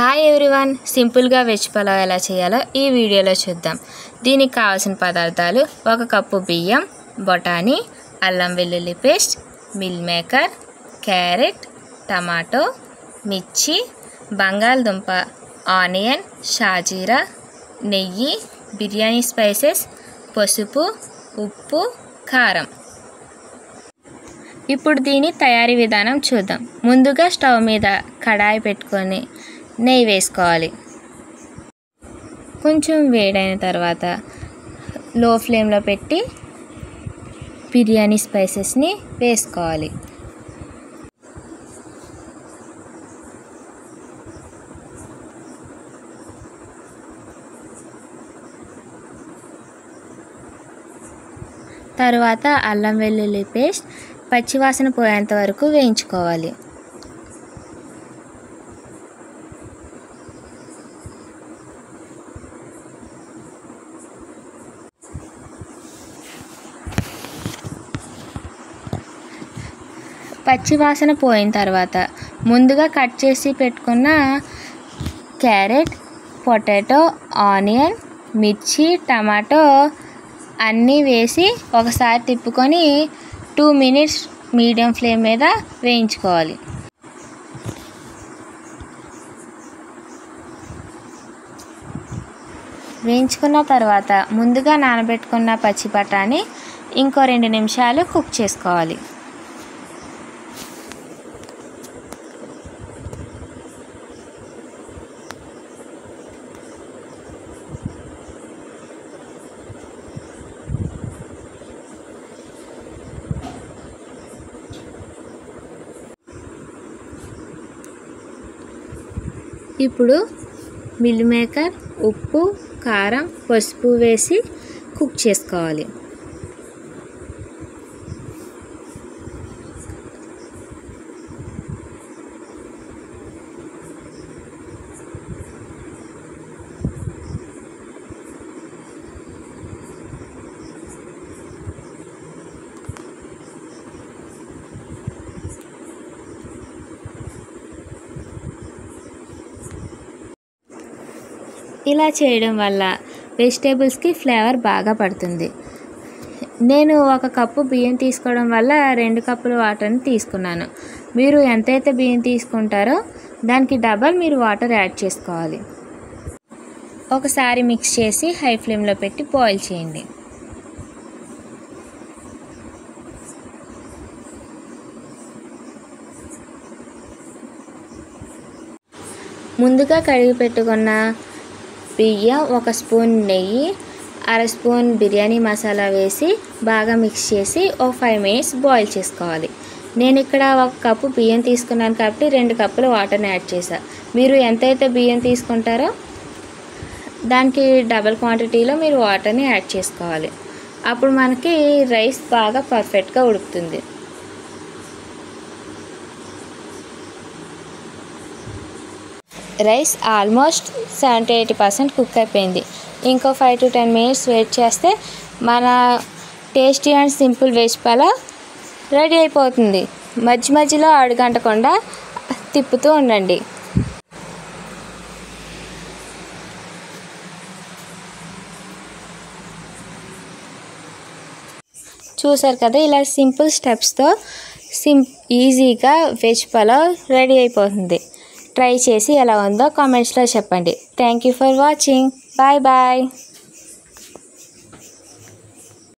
Hi everyone, సింపుల్గా veg pulao ఎలా చేయాలో ఈ వీడియోలో చూద్దాం. దీనికి కావాల్సిన పదార్థాలు: 1 కప్పు బియ్యం, బఠానీ, అల్లం వెల్లుల్లి paste, meal maker, carrot, tomato, మిర్చి, బంగాళదుంప, ఆనియన్, షాజీరా, నెయ్యి, బిర్యానీ స్పైసెస్, పసుపు, ఉప్పు, కారం. ఇప్పుడు దీని తయారీ విధానం చూద్దాం. ముందుగా స్టవ్ మీద కడాయి పెట్టుకొని నెయ్యి వేసుకోవాలి. కొంచెం వేడైన తర్వాత లో ఫ్లేమ్లో పెట్టి బిర్యానీ స్పైసెస్ని వేసుకోవాలి. తర్వాత అల్లం వెల్లుల్లి పేస్ట్ పచ్చివాసన పోయేంత వరకు వేయించుకోవాలి. పచ్చివాసన పోయిన తర్వాత ముందుగా కట్ చేసి పెట్టుకున్న క్యారెట్, పొటాటో, ఆనియన్, మిర్చి, టమాటో అన్నీ వేసి ఒకసారి తిప్పుకొని 2 మినిట్స్ మీడియం ఫ్లేమ్ మీద వేయించుకోవాలి. వేయించుకున్న తర్వాత ముందుగా నానబెట్టుకున్న పచ్చి బఠానీ ఇంకో 2 నిమిషాలు కుక్ చేసుకోవాలి. ఇప్పుడు మిల్ మేకర్, ఉప్పు, కారం, పసుపు వేసి కుక్ చేసుకోవాలి. ఇలా చేయడం వల్ల వెజిటేబుల్స్కి ఫ్లేవర్ బాగా పడుతుంది. నేను 1 కప్పు బియ్యం తీసుకోవడం వల్ల 2 కప్పుల వాటర్ని తీసుకున్నాను. మీరు ఎంతైతే బియ్యం తీసుకుంటారో దానికి డబల్ మీరు వాటర్ యాడ్ చేసుకోవాలి. ఒకసారి మిక్స్ చేసి హై ఫ్లేమ్లో పెట్టి బాయిల్ చేయండి. ముందుగా కడిగి పెట్టుకున్న బియ్యం, 1 స్పూన్ నెయ్యి, 1/2 స్పూన్ బిర్యానీ మసాలా వేసి బాగా మిక్స్ చేసి 5 మినిట్స్ బాయిల్ చేసుకోవాలి. నేను ఇక్కడ 1 కప్పు బియ్యం తీసుకున్నాను కాబట్టి 2 కప్పుల వాటర్ని యాడ్ చేశాను. మీరు ఎంతైతే బియ్యం తీసుకుంటారో దానికి డబల్ క్వాంటిటీలో మీరు వాటర్ని యాడ్ చేసుకోవాలి. అప్పుడు మనకి రైస్ బాగా పర్ఫెక్ట్గా ఉడుకుతుంది. రైస్ ఆల్మోస్ట్ 70-80% కుక్ అయిపోయింది. ఇంకో 5 to 10 మినిట్స్ వెయిట్ చేస్తే మన tasty and simple veg pulao ready అయిపోతుంది. మధ్య మధ్యలో అడుగంటకుండా తిప్పుతూ ఉండండి. చూసారు కదా, ఇలా సింపుల్ స్టెప్స్తో ఈజీగా వెజ్ పలావ్ రెడీ అయిపోతుంది. ట్రై చేసి ఎలా ఉందో కామెంట్స్లో చెప్పండి. Thank you for watching. Bye bye.